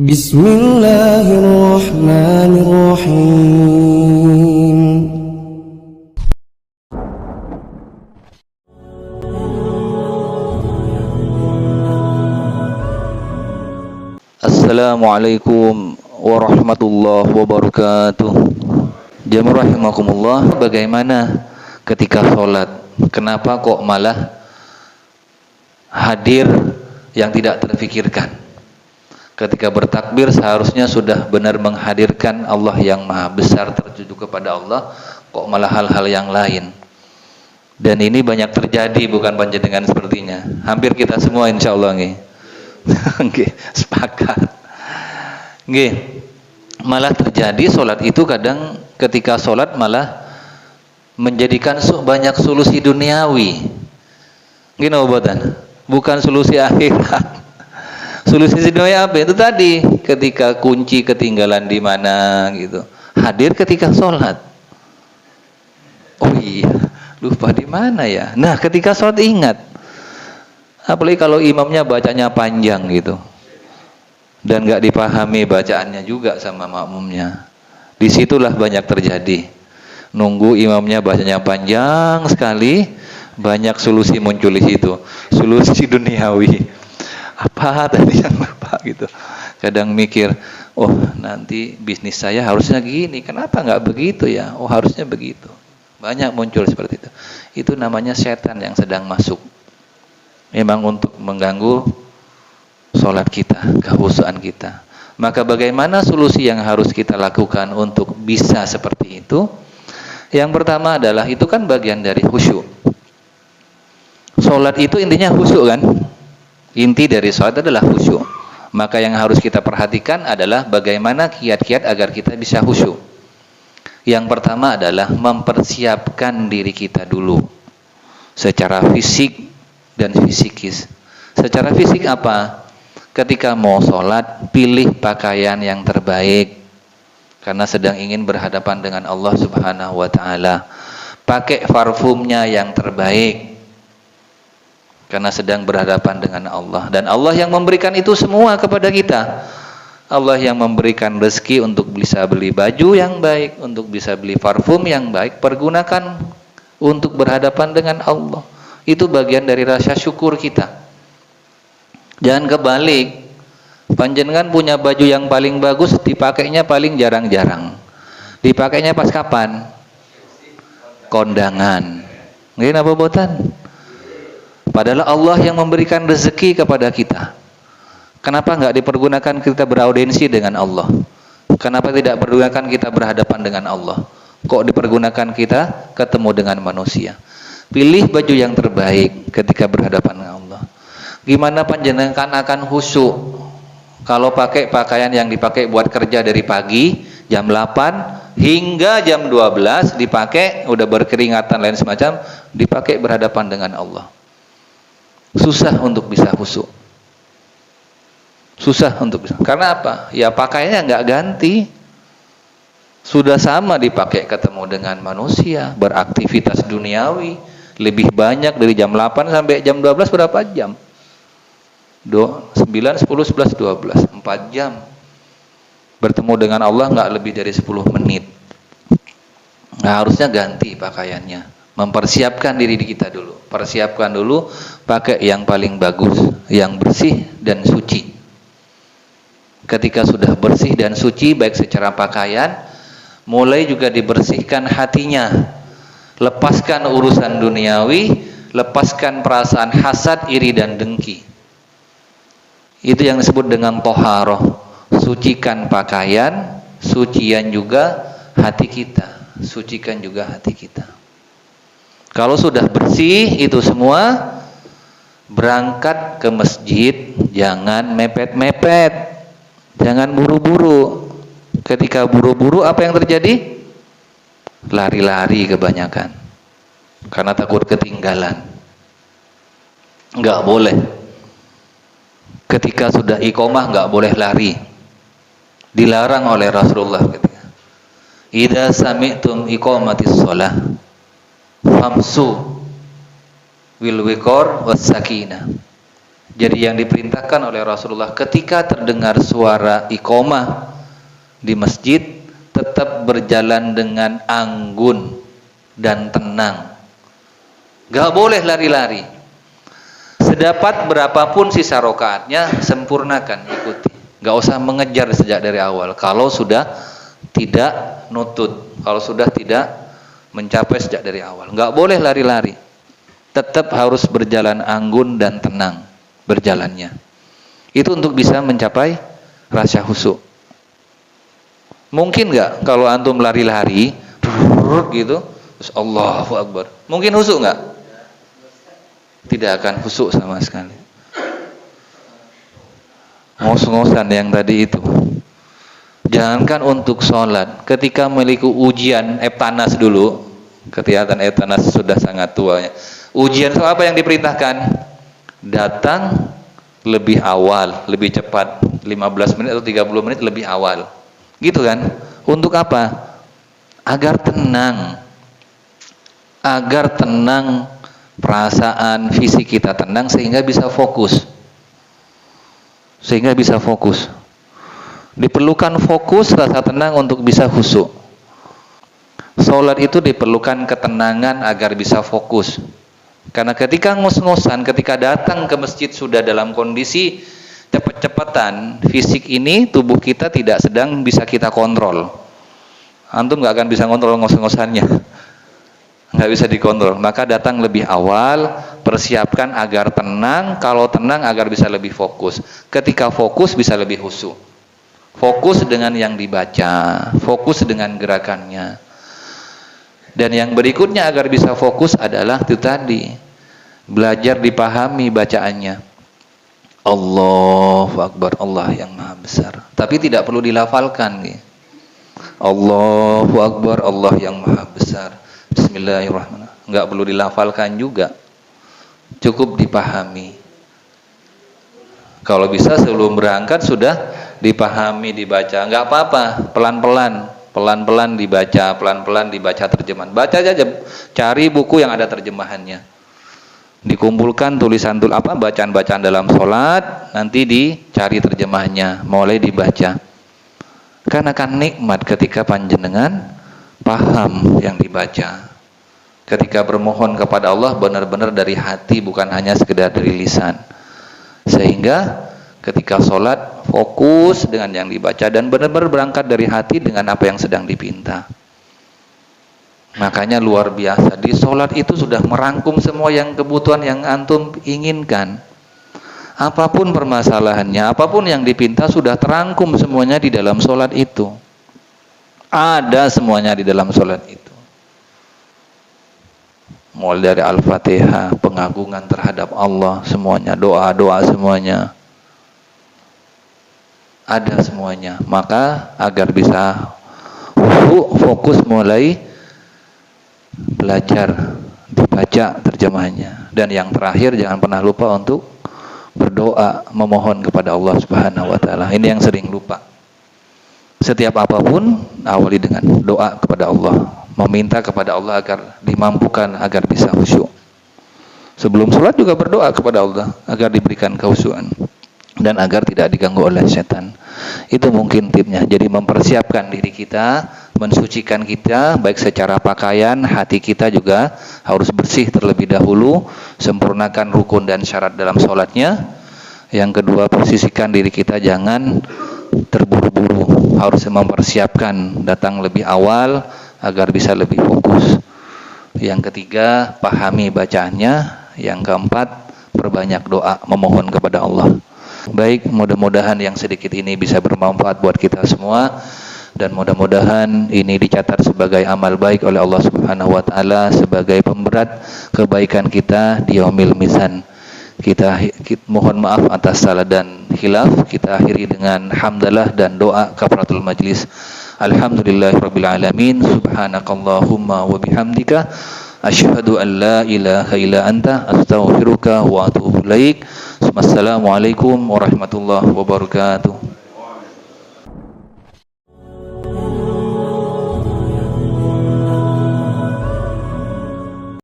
Bismillahirrahmanirrahim. Assalamualaikum warahmatullahi wabarakatuh. Jamaah rahimakumullah, bagaimana ketika sholat? Kenapa kok malah hadir yang tidak terfikirkan? Ketika bertakbir seharusnya sudah benar menghadirkan Allah yang maha besar, tertuju kepada Allah, kok malah hal-hal yang lain. Dan ini banyak terjadi, bukan panjenengan sepertinya. Hampir kita semua insya Allah nih. Oke, sepakat. Nggih, malah terjadi sholat itu kadang ketika sholat malah menjadikan banyak solusi duniawi. Gini obatan, bukan solusi akhirat. Solusi duniawi apa? Itu tadi, ketika kunci ketinggalan di mana gitu, hadir ketika sholat. Oh iya, lupa di mana ya. Nah, ketika sholat ingat. Apalagi kalau imamnya bacanya panjang gitu. Dan nggak dipahami bacaannya juga sama makmumnya. Disitulah banyak terjadi. Nunggu imamnya bacanya panjang sekali, banyak solusi muncul di situ. Solusi duniawi. Apa tadi yang lupa gitu. Kadang mikir, oh nanti bisnis saya harusnya gini, kenapa nggak begitu ya? Oh harusnya begitu. Banyak muncul seperti itu. Itu namanya setan yang sedang masuk. Memang untuk mengganggu sholat kita, kehusuan kita. Maka bagaimana solusi yang harus kita lakukan untuk bisa seperti itu? Yang pertama adalah, itu kan bagian dari khusyuk. Sholat itu intinya khusyuk kan? Inti dari sholat adalah khusyuk. Maka yang harus kita perhatikan adalah bagaimana kiat-kiat agar kita bisa khusyuk. Yang pertama adalah mempersiapkan diri kita dulu. Secara fisik dan fisikis. Secara fisik apa? Ketika mau sholat, pilih pakaian yang terbaik karena sedang ingin berhadapan dengan Allah Subhanahu wa ta'ala. Pakai parfumnya yang terbaik karena sedang berhadapan dengan Allah. Dan Allah yang memberikan itu semua kepada kita. Allah yang memberikan rezeki untuk bisa beli baju yang baik, untuk bisa beli parfum yang baik. Pergunakan untuk berhadapan dengan Allah. Itu bagian dari rasa syukur kita. Jangan kebalik, panjenengan punya baju yang paling bagus, dipakainya paling jarang-jarang. Dipakainya pas kapan? Kondangan. Nggih napa boten? Padahal Allah yang memberikan rezeki kepada kita. Kenapa enggak dipergunakan kita beraudiensi dengan Allah? Kenapa tidak pergunakan kita berhadapan dengan Allah? Kok dipergunakan kita ketemu dengan manusia? Pilih baju yang terbaik ketika berhadapan dengan Allah. Gimana panjenengan akan khusyuk kalau pakai pakaian yang dipakai buat kerja dari pagi jam 8 hingga jam 12 dipakai, udah berkeringatan lain semacam, dipakai berhadapan dengan Allah. Susah untuk bisa khusyuk. Susah untuk bisa. Karena apa? Ya pakaiannya nggak ganti. Sudah sama dipakai ketemu dengan manusia, beraktivitas duniawi lebih banyak dari jam 8 sampai jam 12 berapa jam? 9, 10, 11, 12 4 jam bertemu dengan Allah nggak lebih dari 10 menit. Nah, harusnya ganti pakaiannya, mempersiapkan diri kita dulu. Persiapkan dulu, pakai yang paling bagus, yang bersih dan suci. Ketika sudah bersih dan suci baik secara pakaian, mulai juga dibersihkan hatinya. Lepaskan urusan duniawi, lepaskan perasaan hasad, iri dan dengki. Itu yang disebut dengan toharoh. Sucikan pakaian, sucian juga hati kita. Sucikan juga hati kita. Kalau sudah bersih itu semua, berangkat ke masjid, jangan mepet-mepet. Jangan buru-buru. Ketika buru-buru apa yang terjadi? Lari-lari kebanyakan. Karena takut ketinggalan. Enggak boleh. Ketika sudah iqomah nggak boleh lari, dilarang oleh Rasulullah ketika idza sami'tum iqamatis shalah famsu wil wiqar was sakinah. Jadi yang diperintahkan oleh Rasulullah ketika terdengar suara iqamah di masjid, tetap berjalan dengan anggun dan tenang. Gak boleh lari-lari. Sedapat berapapun sisa rokaatnya, sempurnakan, ikuti. Gak usah mengejar sejak dari awal. Kalau sudah tidak nutut, kalau sudah tidak mencapai sejak dari awal, gak boleh lari-lari. Tetap harus berjalan anggun dan tenang berjalannya. Itu untuk bisa mencapai rasa khusyuk. Mungkin nggak kalau antum lari-lari gitu, terus Allahu Akbar, mungkin khusyuk nggak? Tidak akan khusyuk sama sekali. Ngos-ngosan yang tadi itu. Jangankan untuk sholat, ketika memiliki ujian Eptanas dulu, ketika Eptanas sudah sangat tua ya. Ujian soal apa yang diperintahkan? Datang lebih awal, lebih cepat, 15 menit atau 30 menit lebih awal. Gitu kan? Untuk apa? Agar tenang. Agar tenang, perasaan, fisik kita tenang sehingga bisa fokus. Sehingga bisa fokus. Diperlukan fokus, rasa tenang untuk bisa khusyuk. Salat itu diperlukan ketenangan agar bisa fokus. Karena ketika ngos-ngosan, ketika datang ke masjid sudah dalam kondisi cepet-cepetan, fisik ini, tubuh kita tidak sedang bisa kita kontrol. Antum nggak akan bisa kontrol ngos-ngosannya, nggak bisa dikontrol. Maka datang lebih awal, persiapkan agar tenang. Kalau tenang agar bisa lebih fokus. Ketika fokus bisa lebih khusyuk. Fokus dengan yang dibaca, fokus dengan gerakannya. Dan yang berikutnya agar bisa fokus adalah itu tadi, belajar dipahami bacaannya. Allahu Akbar, Allah yang maha besar. Tapi tidak perlu dilafalkan. Allahu Akbar, Allah yang maha besar. Bismillahirrahmanirrahim. Enggak perlu dilafalkan juga. Cukup dipahami. Kalau bisa sebelum berangkat sudah dipahami, dibaca. Enggak apa-apa, pelan-pelan dibaca terjemahan. Baca aja, cari buku yang ada terjemahannya. Dikumpulkan tulisan bacaan-bacaan dalam sholat, nanti dicari terjemahnya, mulai dibaca. Karena akan nikmat ketika panjenengan paham yang dibaca. Ketika bermohon kepada Allah benar-benar dari hati, bukan hanya sekedar dari lisan. Sehingga ketika sholat fokus dengan yang dibaca dan benar-benar berangkat dari hati dengan apa yang sedang dipinta. Makanya luar biasa, di sholat itu sudah merangkum semua yang kebutuhan yang antum inginkan. Apapun permasalahannya, apapun yang dipinta sudah terangkum semuanya di dalam sholat itu. Ada semuanya di dalam sholat itu. Mulai dari Al-Fatihah, pengagungan terhadap Allah, semuanya, doa-doa semuanya. Ada semuanya. Maka agar bisa fokus mulai belajar, dibaca terjemahannya. Dan yang terakhir jangan pernah lupa untuk berdoa, memohon kepada Allah Subhanahu wa taala. Ini yang sering lupa. Setiap apapun awali dengan doa kepada Allah, meminta kepada Allah agar dimampukan agar bisa khusyuk. Sebelum sholat juga berdoa kepada Allah agar diberikan kehusyukan dan agar tidak diganggu oleh setan. Itu mungkin tipnya. Jadi mempersiapkan diri kita, mensucikan kita baik secara pakaian, hati kita juga harus bersih terlebih dahulu, sempurnakan rukun dan syarat dalam sholatnya. Yang kedua, posisikan diri kita jangan terburu-buru, harus mempersiapkan datang lebih awal agar bisa lebih fokus. Yang ketiga, pahami bacaannya. Yang keempat, perbanyak doa, memohon kepada Allah. Baik, mudah-mudahan yang sedikit ini bisa bermanfaat buat kita semua, dan mudah-mudahan ini dicatat sebagai amal baik oleh Allah Subhanahu wa taala sebagai pemberat kebaikan kita di yaumil mizan. Kita mohon maaf atas salah dan khilaf. Kita akhiri dengan hamdalah dan doa kafaratul majlis. Alhamdulillahirabbil alamin. Subhanakallahumma wa bihamdika asyhadu an la ilaha illa anta astaghfiruka wa atubu ilaik. Wassalamualaikum warahmatullahi wabarakatuh.